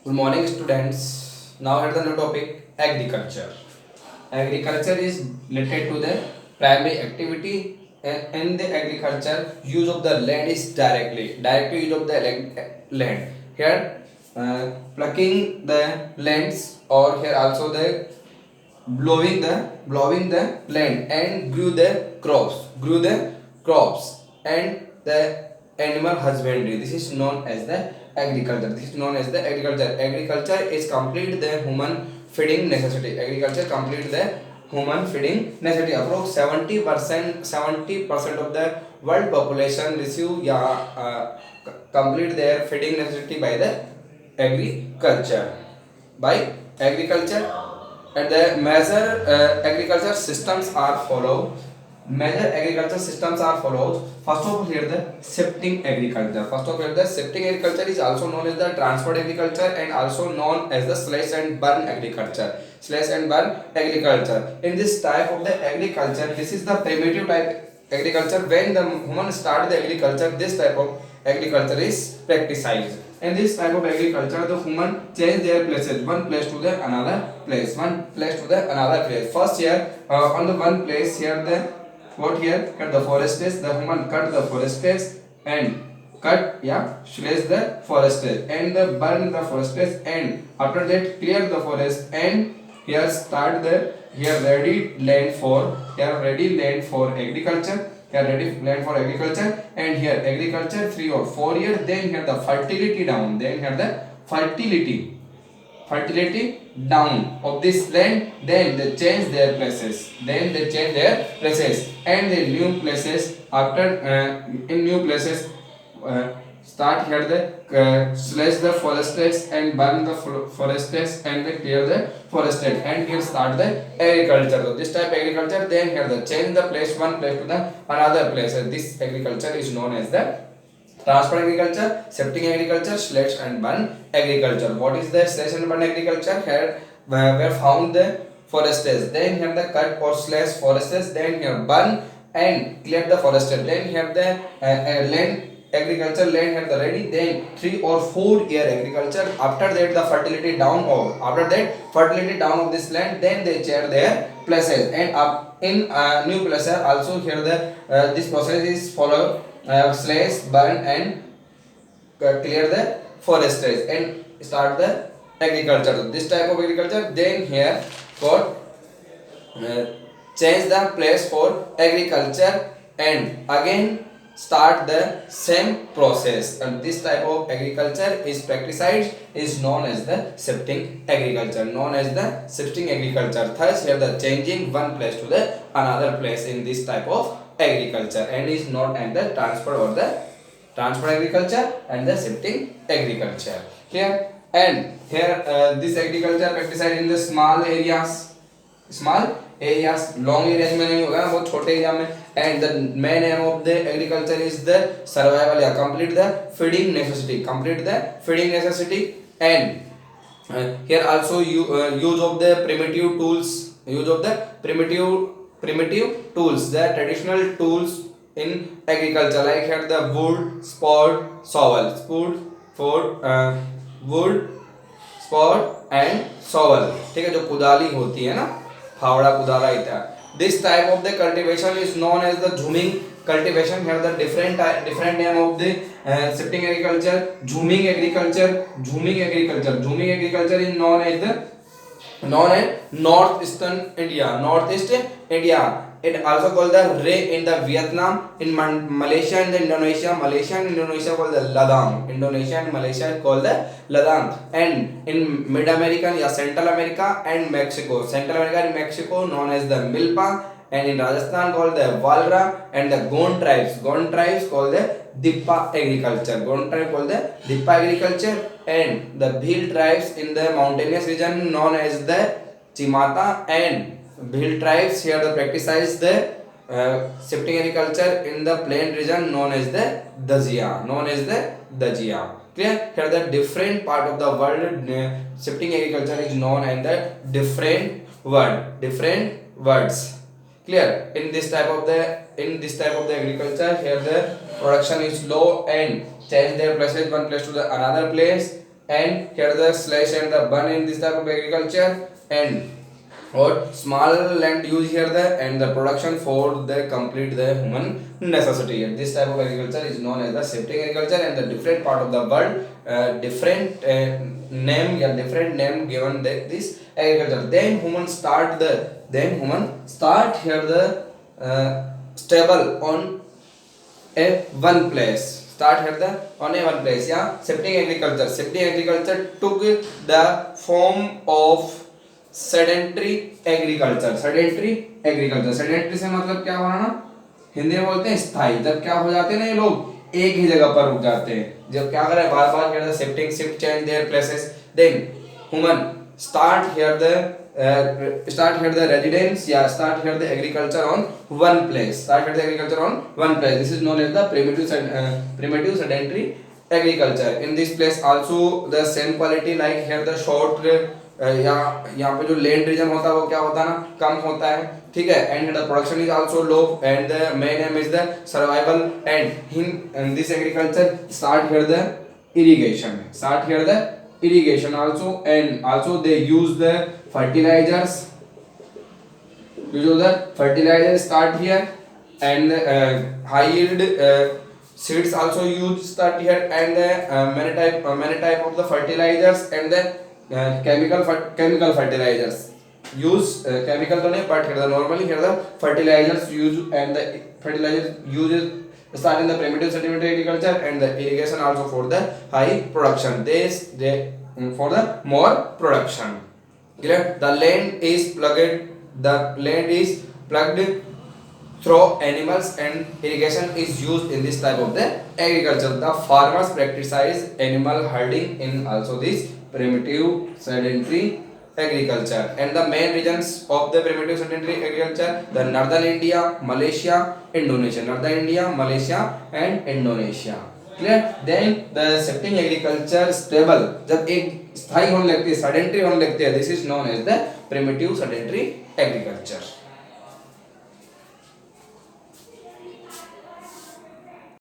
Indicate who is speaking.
Speaker 1: Good morning, students. Now here's the new topic: agriculture. Agriculture is related to the primary activity. In the agriculture, use of the land is direct use of the land. Here, plucking the lands, or here also the blowing the land and grew the crops and the animal husbandry. This is known as the agriculture is complete the human feeding necessity. Agriculture complete the human feeding necessity. Approx 70% of the world population receive complete their feeding necessity by the agriculture by agriculture. And the agriculture systems are followed. Major agriculture systems are followed. First of all, here the shifting agriculture. Is also known as the transport agriculture and also known as the slash and burn agriculture. In this type of the agriculture, this is the primitive type agriculture. When the human start the agriculture, this type of agriculture is practiced. In this type of agriculture, the human change their places, one place to the another place, First here, on the one place here the what here cut the forest is. The human cut the forest and slash the forest and the burn the forest and after that clear the forest and here start the ready land for agriculture. And here agriculture 3 or 4 years. Then here the fertility down of this land. Then they change their places. And the new places after in new places start here the slash the forests and burn the forests and they clear the forested and here start the agriculture. So this type agriculture. Then here the change the place, one place to the another place. This agriculture is known as the transport agriculture, shifting agriculture, slash and burn agriculture. What is the slash and burn agriculture? Here where found the forests. Then here the cut or slash forests. Then here burn and clear the forested. Then here the land agriculture land here the ready. Then 3 or 4 year agriculture. After that the fertility down of this land. Then they share their places and up in new places also. Here the this process is followed. Slash, burn and clear the forests and start the agriculture. This type of agriculture. Then here for change the place for agriculture and again start the same process. And this type of agriculture is practiced is known as the shifting agriculture. Thus here the changing one place to the another place in this type of agriculture and is not and the transport agriculture and the shifting agriculture here. And here this agriculture practiced in the small areas, long areas में नहीं होगा ना, बहुत छोटे area में. And the main aim of the agriculture is the survival, complete the feeding necessity. And here also use of the primitive tools, the traditional tools in agriculture, like here the wood, spot, shovel, and shovel. ठीक है, जो कुदाली होती है ना, फावड़ा कुदाला इत्यादि. This type of the cultivation is known as the zooming cultivation. Here the different name of the shifting agriculture. Zooming agriculture is known as Northeast India. It also called the Ray in the Vietnam, in Malaysia and Indonesia. Malaysia and Indonesia called the Ladang. And in Mid America, Central America and Mexico. Known as the Milpa. And in Rajasthan called the Walra. And the Gond tribes called the Dippa agriculture. And the Bhil tribes in the mountainous region known as the Chimata. And Bhil tribes here the practice the shifting agriculture in the plain region known as the Dajia. Clear? Here the different part of the world shifting agriculture is known and the different words. Clear? In this type of the agriculture, here the production is low and change their places one place to the another place. and here the slash and the burn in this type of agriculture, and what small land use here the and the production for the complete the human necessity. And this type of agriculture is known as the shifting agriculture, and the different part of the world different name, yeah, different name given this agriculture. Then human start here the stable on a one place, start here the on a one place, yeah. Shifting agriculture took the form of sedentary से मतलब क्या हुआ ना, हिंदी में बोलते हैं स्थाई। जब क्या हो जाते हैं ना, ये लोग एक ही जगह पर रुक जाते हैं, जब क्या करें बार बार कहते shifting shift change their places, then human start here the residence, yeah, start here the agriculture on one place, this is known as the primitive sedentary agriculture. In this place also the same quality, like here the short यहाँ पे जो land reason होता है वो क्या होता है ना, कम होता है, ठीक है। And the production is also low, and the main M is the survival, and in this agriculture start here the irrigation also, and also they use the fertilizers, start here, and high yield seeds also used start here, and many type of the fertilizers, and the chemical fertilizers use, chemical तो नहीं, but here the normally here the fertilizers use, and the fertilizers uses start in the primitive sedimentary agriculture, and the irrigation also for the high production, they for the more production. Clear? The land is plugged through animals, and irrigation is used in this type of the agriculture. The farmers practice animal herding in also this primitive sedentary agriculture. And the main regions of the primitive sedentary agriculture, the northern India, Malaysia, Indonesia, and Indonesia. Clear? Then the shifting agriculture stable, जब एक स्थायी होने लगती है, sedentary होने लगती है, this is known as the primitive sedentary agriculture.